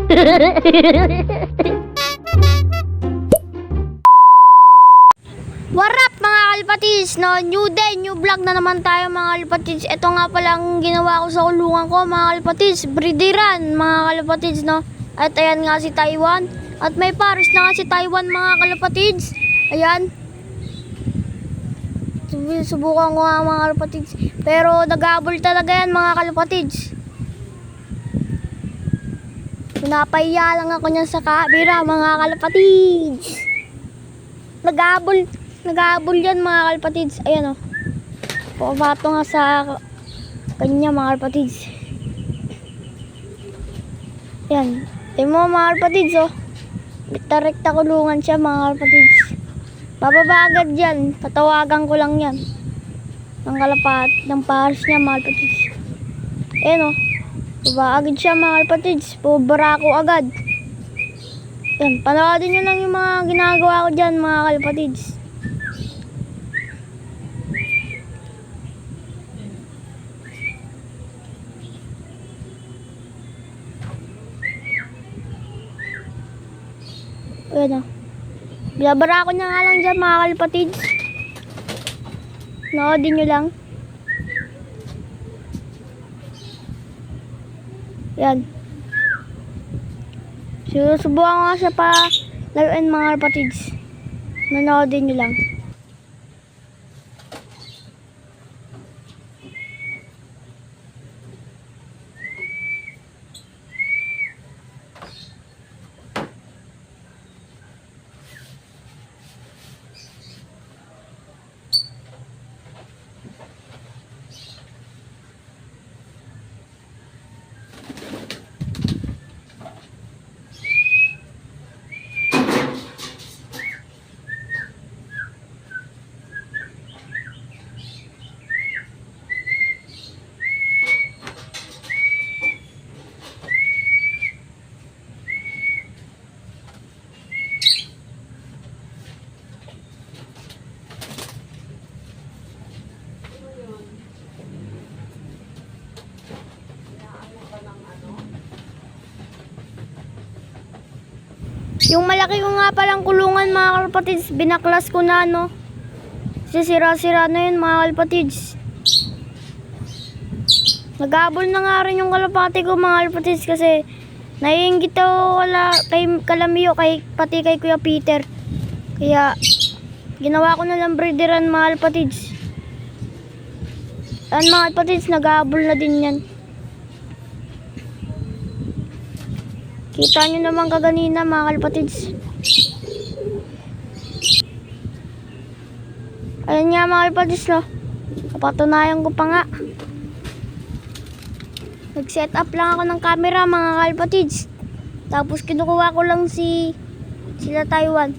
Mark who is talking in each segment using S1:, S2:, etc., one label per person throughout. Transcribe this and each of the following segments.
S1: What up mga kalpatids, no? New day, new vlog na naman tayo mga kalpatids. Ito nga palang ginawa ko sa kulungan ko mga kalpatids, breederan mga kalpatids, no? At ayan nga si Taiwan. At may pares na nga si Taiwan mga kalpatids. Ayan. Subukan ko nga mga kalpatids. Pero nag-aabol talaga yan mga kalpatids. Pinapahiya lang ako niyan sa kabira mga kalpatids. Nag-aabol yan mga kalpatids. Ayan o. Pumapato nga sa kanya mga kalpatids. Ayan. Tingnan mo mga kalpatids o. Rekta kulungan siya mga kalpatids. Bababa agad yan. Tatawagan ko lang yan. Ng pares niya mga kalpatids. Ayan o. Baba agad siya mga kalpatids. Pubara ko agad. Ayan. Panoodin nyo lang yung mga ginagawa ko dyan mga kalpatids. Ayan o. Binabara ko na nga lang dyan mga kalpatids. Noodin nyo lang. Ayan. Susubukan ko nga siya pa laruin mga kalpatids. Nanoodin nyo lang. Yung malaki ko nga palang kulungan mga kalpatids, binaklas ko na no. Kasi sira-sira na yun mga kalpatids. Nag-aabol na nga rin yung kalapati ko mga kalpatids kasi naiinggit ako kay Kalamiyo, pati kay Kuya Peter. Kaya ginawa ko na lang breederan mga kalpatids. Yan mga kalpatids, nag-aabol na din yan. Kita nyo naman kaganina mga kalpatids. Ayan nga mga kalpatids no. Napatunayan ko pa nga. Nag-set up lang ako ng camera mga kalpatids. Tapos kinukuha ko lang sila Taiwan.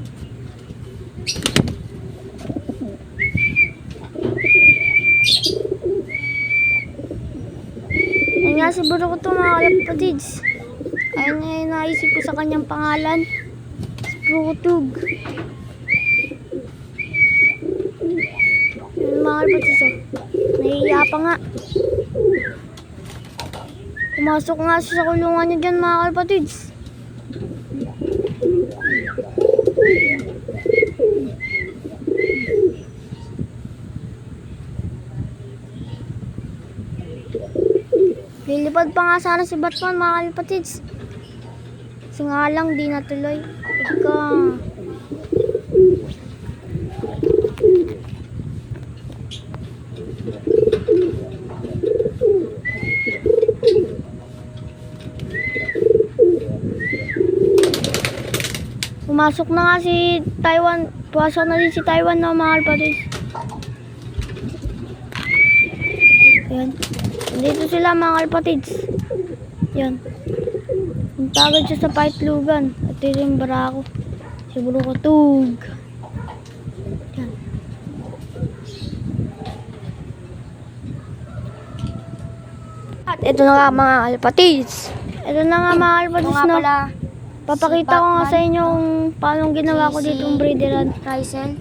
S1: Ayan nga siguro ko ito mga kalpatids. Ayun nga yung naisip ko sa kanyang pangalan. Sprutug. Yung mga kalpatids oh. Nahihiya pa nga. Pumasok nga siya sa kulungan niya dyan mga kalpatids. Lilipad pa nga sana si Batman mga kalpatids. Kasi nga lang di natuloy. Ika. Pumasok na nga si Taiwan. Pumasok na din si Taiwan na mga kalpatids. Ayan. Dito sila mga kalpatids. Ayan. Punta agad siya sa paitlugan. At ito yung barako. Siguro katug. Yan. At ito na nga mga kalpatids. Ito na nga mga kalpatids no. Papakita ko nga sa inyo kung paano ginawa ko dito yung breederan. Rysel.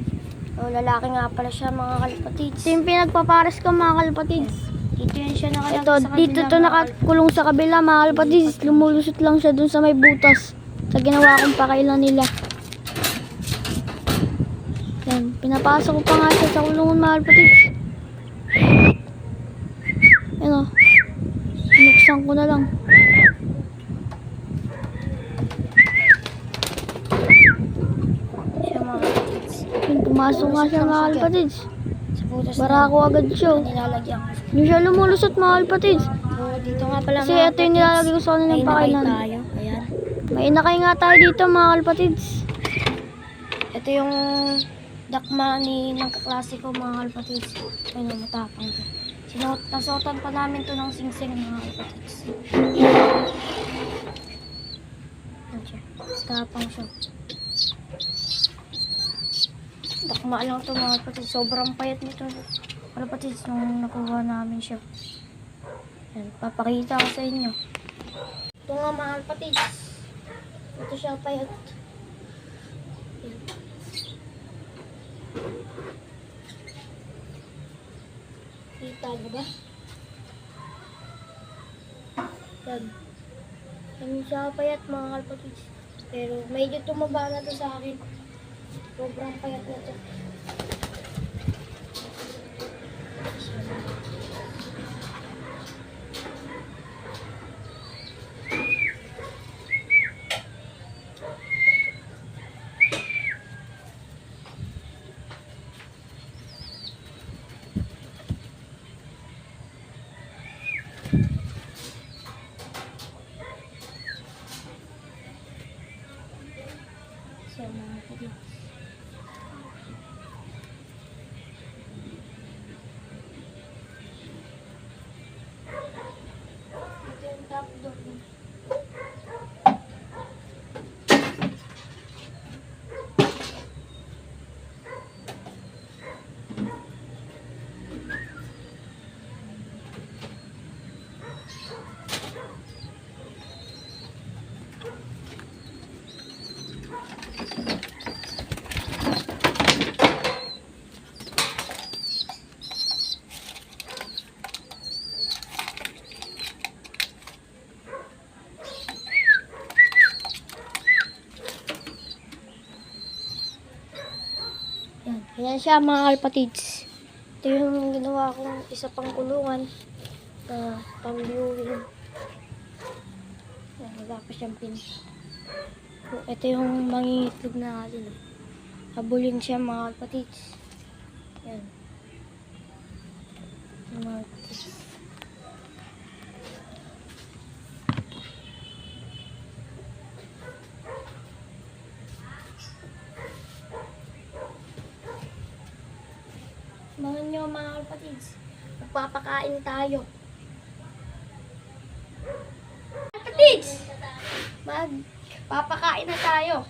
S1: O lalaki nga pala siya mga kalpatids. Ito yung pinagpapares ko mga kalpatids.
S2: Dito yan siya nakalagay
S1: Ito,
S2: sa
S1: dito
S2: kabila,
S1: to
S2: mga
S1: nakakulong sa kabila, mga kalpatids. Lumulusot lang siya dun sa may butas. Sa ginawa kong pakailan nila. Yan, pinapasok ko pa nga siya sa kulungan, mga kalpatids. Yan o. Binuksan ko na lang.
S2: siya mga kapatids.
S1: Yan, pumasok nga siya, mga kalpatids.
S2: Sa butas
S1: Barako agad siya.
S2: na nilalagyan ko.
S1: Hindi siya lumulusot, mga kalpatids.
S2: So, dito nga pala
S1: Kasi
S2: mga
S1: ito yung nilalagay ko sa kanilang
S2: May inakay
S1: pakailan.
S2: tayo. Ayan.
S1: May inakay nga tayo dito, mga kalpatids.
S2: Ito yung dakma ng kaklase ko, mga kalpatids. Ayun, matapang to. Nasuotan pa namin to ng singsing, mga kalpatids. Ayan siya. Matapang siya. Dakma lang to, mga kalpatids. Sobrang payat nito, kalpatids, nung nakuha namin siya. Ayan, papakita ko sa inyo. Ito nga, mga kalpatids. Ito siya payat. Ayan. Kita mo ba? Yan. Yan siya payat, mga kalpatids. Pero medyo tumaba na to sa akin. Sobrang payat na to. So, mga kalpatids. Ito yung top dog. Yan. Yan siya, mga kalpatids. Ito yung ginawa kong isa pang kulungan na pang-viewing. Yan, wala pa siyang pin. So, ito yung mangingitlog na natin. Habulin siya, mga kalpatids. Yan. Yung mga kalpatids. Mga nyo, mga kalpatids. Magpapakain tayo. Kalpatids! Magpapakain na tayo.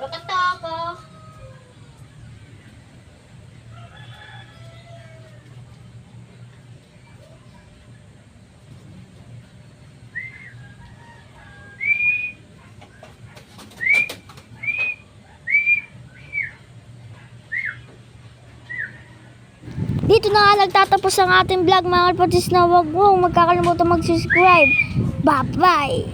S2: Kakato ako.
S1: Dito na nga nagtatapos ang ating vlog mga kalpatis na huwag mo magkakalimutan mag-subscribe. Bye-bye!